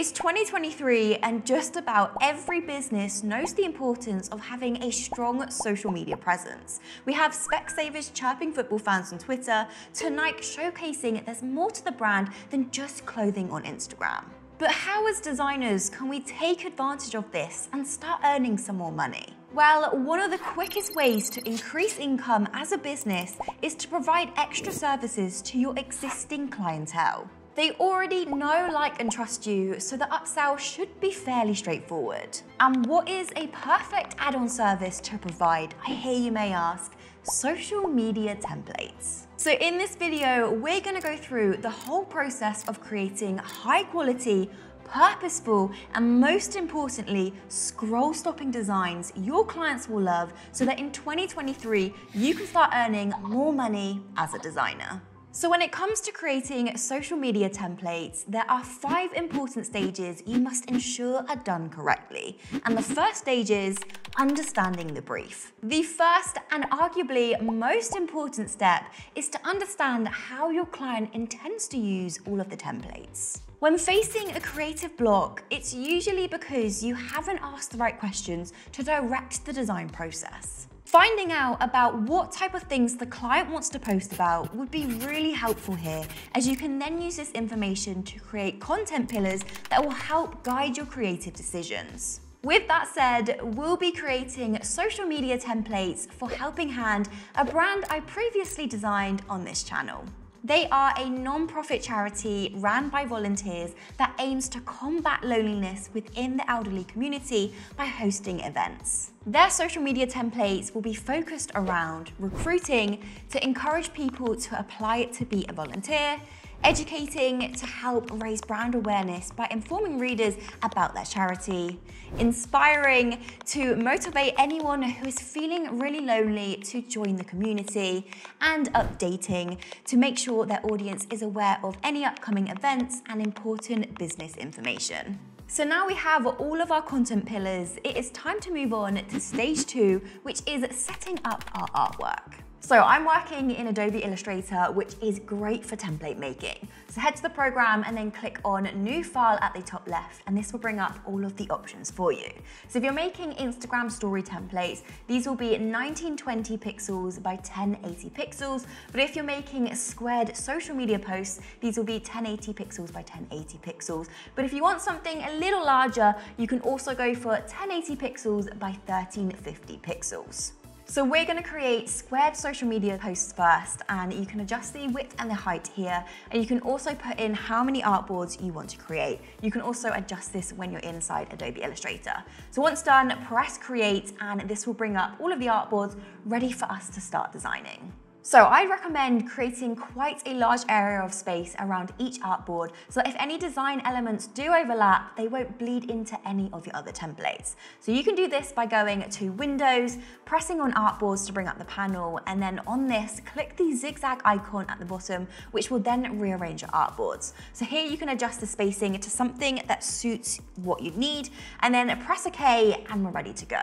It's 2023 and just about every business knows the importance of having a strong social media presence. We have Specsavers chirping football fans on Twitter to Nike showcasing there's more to the brand than just clothing on Instagram. But how as designers can we take advantage of this and start earning some more money? Well, one of the quickest ways to increase income as a business is to provide extra services to your existing clientele. They already know, like, and trust you, so the upsell should be fairly straightforward. And what is a perfect add-on service to provide, I hear you may ask? Social media templates. So in this video, we're gonna go through the whole process of creating high quality, purposeful, and most importantly, scroll-stopping designs your clients will love so that in 2023, you can start earning more money as a designer. So when it comes to creating social media templates, there are 5 important stages you must ensure are done correctly. And the first stage is understanding the brief. The first and arguably most important step is to understand how your client intends to use all of the templates. When facing a creative block, it's usually because you haven't asked the right questions to direct the design process. Finding out about what type of things the client wants to post about would be really helpful here, as you can then use this information to create content pillars that will help guide your creative decisions. With that said, we'll be creating social media templates for Helping Hand, a brand I previously designed on this channel. They are a non-profit charity ran by volunteers that aims to combat loneliness within the elderly community by hosting events. Their social media templates will be focused around recruiting to encourage people to apply to be a volunteer, educating to help raise brand awareness by informing readers about their charity, inspiring to motivate anyone who is feeling really lonely to join the community, and updating to make sure their audience is aware of any upcoming events and important business information. So now we have all of our content pillars, it is time to move on to stage 2, which is setting up our artwork. So I'm working in Adobe Illustrator, which is great for template making. So head to the program and then click on New File at the top left, and this will bring up all of the options for you. So if you're making Instagram story templates, these will be 1920 pixels by 1080 pixels. But if you're making squared social media posts, these will be 1080 pixels by 1080 pixels. But if you want something a little larger, you can also go for 1080 pixels by 1350 pixels. So we're gonna create squared social media posts first, and you can adjust the width and the height here, and you can also put in how many artboards you want to create. You can also adjust this when you're inside Adobe Illustrator. So once done, press create, and this will bring up all of the artboards ready for us to start designing. So I recommend creating quite a large area of space around each artboard so that if any design elements do overlap, they won't bleed into any of your other templates. So you can do this by going to Windows, pressing on artboards to bring up the panel, and then on this, click the zigzag icon at the bottom, which will then rearrange your artboards. So here you can adjust the spacing to something that suits what you need, and then press OK, and we're ready to go.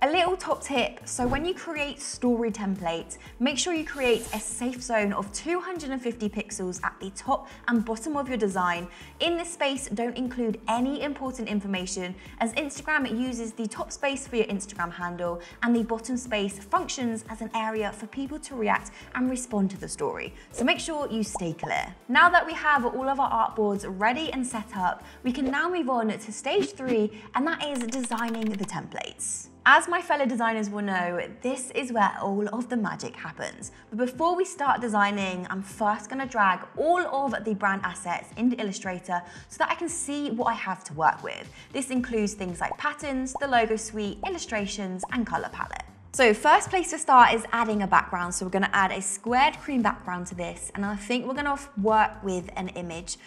A little top tip, so when you create story templates, make sure you create a safe zone of 250 pixels at the top and bottom of your design. In this space, don't include any important information, as Instagram uses the top space for your Instagram handle, and the bottom space functions as an area for people to react and respond to the story. So make sure you stay clear. Now that we have all of our artboards ready and set up, we can now move on to stage 3, and that is designing the templates. As my fellow designers will know, this is where all of the magic happens. But before we start designing, I'm first gonna drag all of the brand assets into Illustrator so that I can see what I have to work with. This includes things like patterns, the logo suite, illustrations, and color palette. So first place to start is adding a background. So we're gonna add a squared cream background to this, and I think we're gonna work with an image.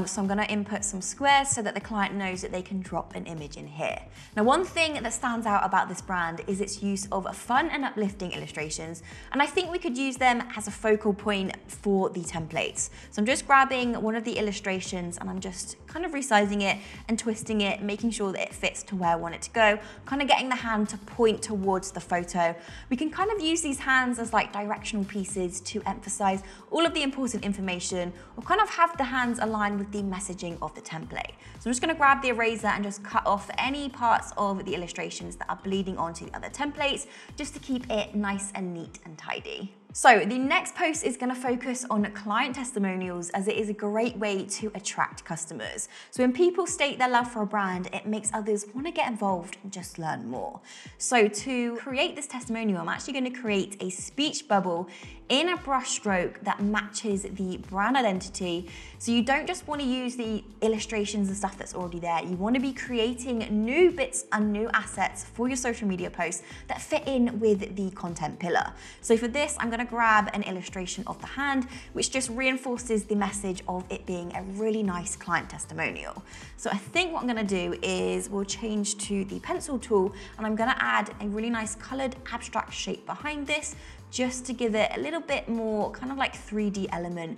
So I'm gonna input some squares so that the client knows that they can drop an image in here. Now, one thing that stands out about this brand is its use of fun and uplifting illustrations, and I think we could use them as a focal point for the templates. So I'm just grabbing one of the illustrations and I'm just kind of resizing it and twisting it, making sure that it fits to where I want it to go, kind of getting the hand to point towards the photo. We can kind of use these hands as like directional pieces to emphasize all of the important information, or kind of have the hands aligned line with the messaging of the template. So I'm just gonna grab the eraser and just cut off any parts of the illustrations that are bleeding onto the other templates, just to keep it nice and neat and tidy. So the next post is going to focus on client testimonials, as it is a great way to attract customers. So when people state their love for a brand, it makes others want to get involved and just learn more. So to create this testimonial, I'm actually going to create a speech bubble in a brush stroke that matches the brand identity. So you don't just want to use the illustrations and stuff that's already there. You want to be creating new bits and new assets for your social media posts that fit in with the content pillar. So for this, I'm going to grab an illustration of the hand, which just reinforces the message of it being a really nice client testimonial. So I think what I'm going to do is we'll change to the pencil tool, and I'm going to add a really nice colored abstract shape behind this, just to give it a little bit more kind of like 3D element,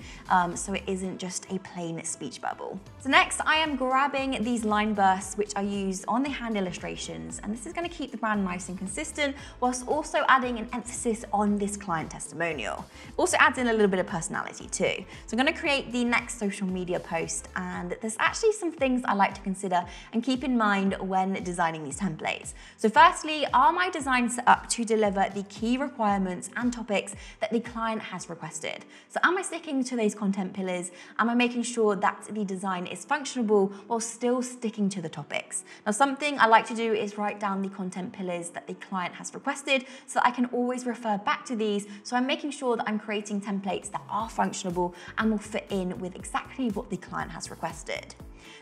so it isn't just a plain speech bubble. So next, I am grabbing these line bursts, which are used on the hand illustrations, and this is going to keep the brand nice and consistent, whilst also adding an emphasis on this client testimonial. Also adds in a little bit of personality too. So I'm going to create the next social media post, and there's actually some things I like to consider and keep in mind when designing these templates. So firstly, are my designs set up to deliver the key requirements and topics that the client has requested? So am I sticking to those content pillars? Am I making sure that the design is functional while still sticking to the topics? Now, something I like to do is write down the content pillars that the client has requested, so that I can always refer back to these. So I'm making sure that I'm creating templates that are functional and will fit in with exactly what the client has requested.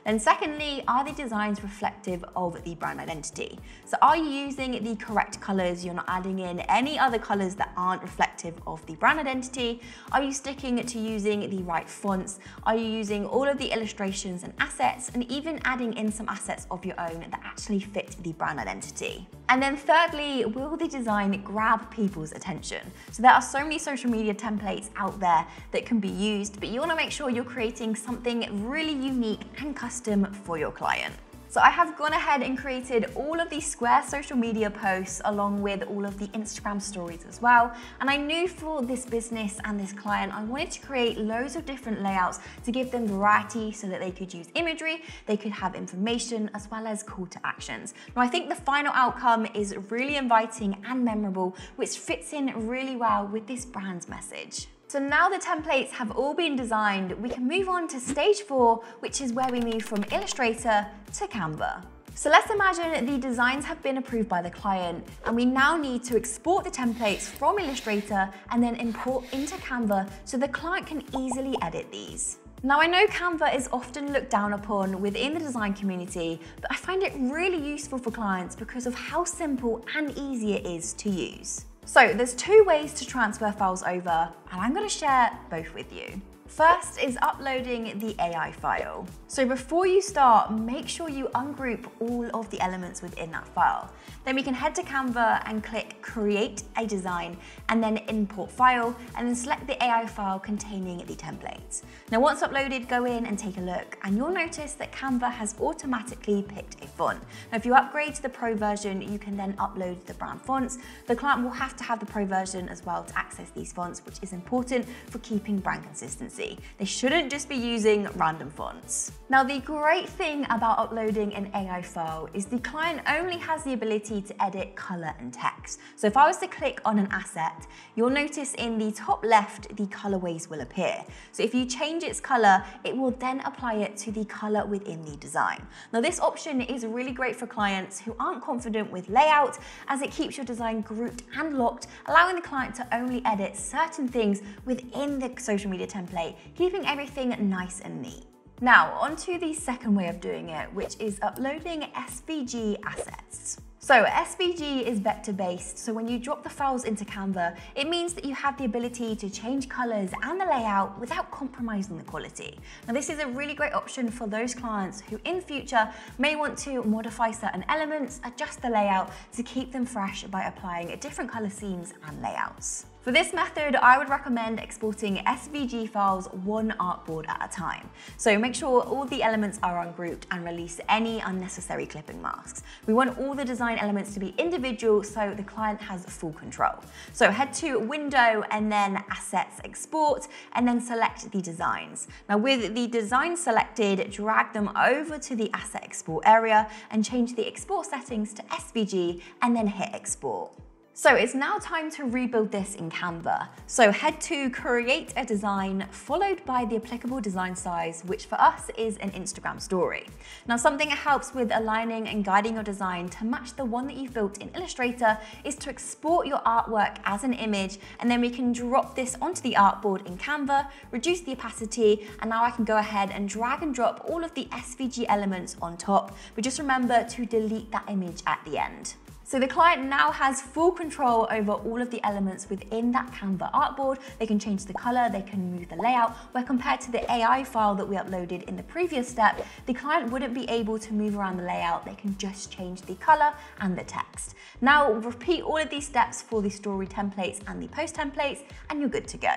Then secondly, are the designs reflective of the brand identity? So are you using the correct colors? You're not adding in any other colors that aren't reflective of the brand identity? Are you sticking to using the right fonts? Are you using all of the illustrations and assets, and even adding in some assets of your own that actually fit the brand identity? And then thirdly, will the design grab people's attention? So there are so many social media templates out there that can be used, but you want to make sure you're creating something really unique and custom for your client. So I have gone ahead and created all of these Square social media posts along with all of the Instagram stories as well. And I knew for this business and this client, I wanted to create loads of different layouts to give them variety, so that they could use imagery, they could have information, as well as call to actions. Now I think the final outcome is really inviting and memorable, which fits in really well with this brand's message. So now the templates have all been designed, we can move on to stage 4, which is where we move from Illustrator to Canva. So let's imagine the designs have been approved by the client, and we now need to export the templates from Illustrator and then import into Canva so the client can easily edit these. Now I know Canva is often looked down upon within the design community, but I find it really useful for clients because of how simple and easy it is to use. So there's 2 ways to transfer files over, and I'm going to share both with you. First is uploading the AI file. So before you start, make sure you ungroup all of the elements within that file. Then we can head to Canva and click Create a Design, and then Import File, and then select the AI file containing the templates. Now once uploaded, go in and take a look, and you'll notice that Canva has automatically picked a font. Now if you upgrade to the Pro version, you can then upload the brand fonts. The client will have to have the Pro version as well to access these fonts, which is important for keeping brand consistency. They shouldn't just be using random fonts. Now the great thing about uploading an AI file is the client only has the ability to edit color and text. So if I was to click on an asset, you'll notice in the top left, the colorways will appear. So if you change its color, it will then apply it to the color within the design. Now this option is really great for clients who aren't confident with layout, as it keeps your design grouped and locked, allowing the client to only edit certain things within the social media template, keeping everything nice and neat. Now, onto the second way of doing it, which is uploading SVG assets. So SVG is vector-based, so when you drop the files into Canva, it means that you have the ability to change colors and the layout without compromising the quality. Now this is a really great option for those clients who in future may want to modify certain elements, adjust the layout to keep them fresh by applying different color schemes and layouts. For this method, I would recommend exporting SVG files one artboard at a time. So make sure all the elements are ungrouped and release any unnecessary clipping masks. We want all the design elements to be individual so the client has full control. So head to Window and then Assets Export and then select the designs. Now with the design selected, drag them over to the Asset Export area and change the export settings to SVG and then hit Export. So it's now time to rebuild this in Canva. So head to Create a Design, followed by the applicable design size, which for us is an Instagram story. Now something that helps with aligning and guiding your design to match the one that you've built in Illustrator is to export your artwork as an image, and then we can drop this onto the artboard in Canva, reduce the opacity, and now I can go ahead and drag and drop all of the SVG elements on top, but just remember to delete that image at the end. So the client now has full control over all of the elements within that Canva artboard. They can change the color, they can move the layout, where compared to the AI file that we uploaded in the previous step, the client wouldn't be able to move around the layout. They can just change the color and the text. Now repeat all of these steps for the story templates and the post templates, and you're good to go.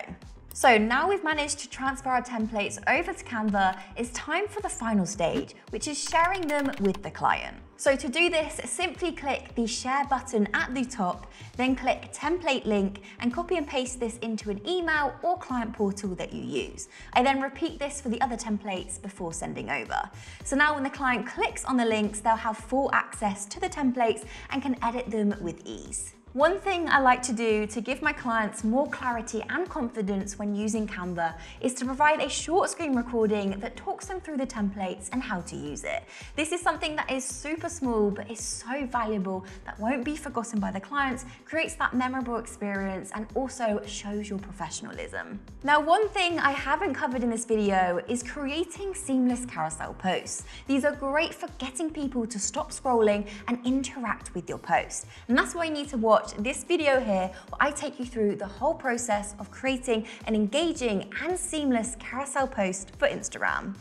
So now we've managed to transfer our templates over to Canva, it's time for the final stage, which is sharing them with the client. So to do this, simply click the share button at the top, then click template link and copy and paste this into an email or client portal that you use. I then repeat this for the other templates before sending over. So now when the client clicks on the links, they'll have full access to the templates and can edit them with ease. One thing I like to do to give my clients more clarity and confidence when using Canva is to provide a short screen recording that talks them through the templates and how to use it. This is something that is super small but is so valuable that won't be forgotten by the clients, creates that memorable experience, and also shows your professionalism. Now, one thing I haven't covered in this video is creating seamless carousel posts. These are great for getting people to stop scrolling and interact with your post. And that's why you need to watch this video here, where I take you through the whole process of creating an engaging and seamless carousel post for Instagram.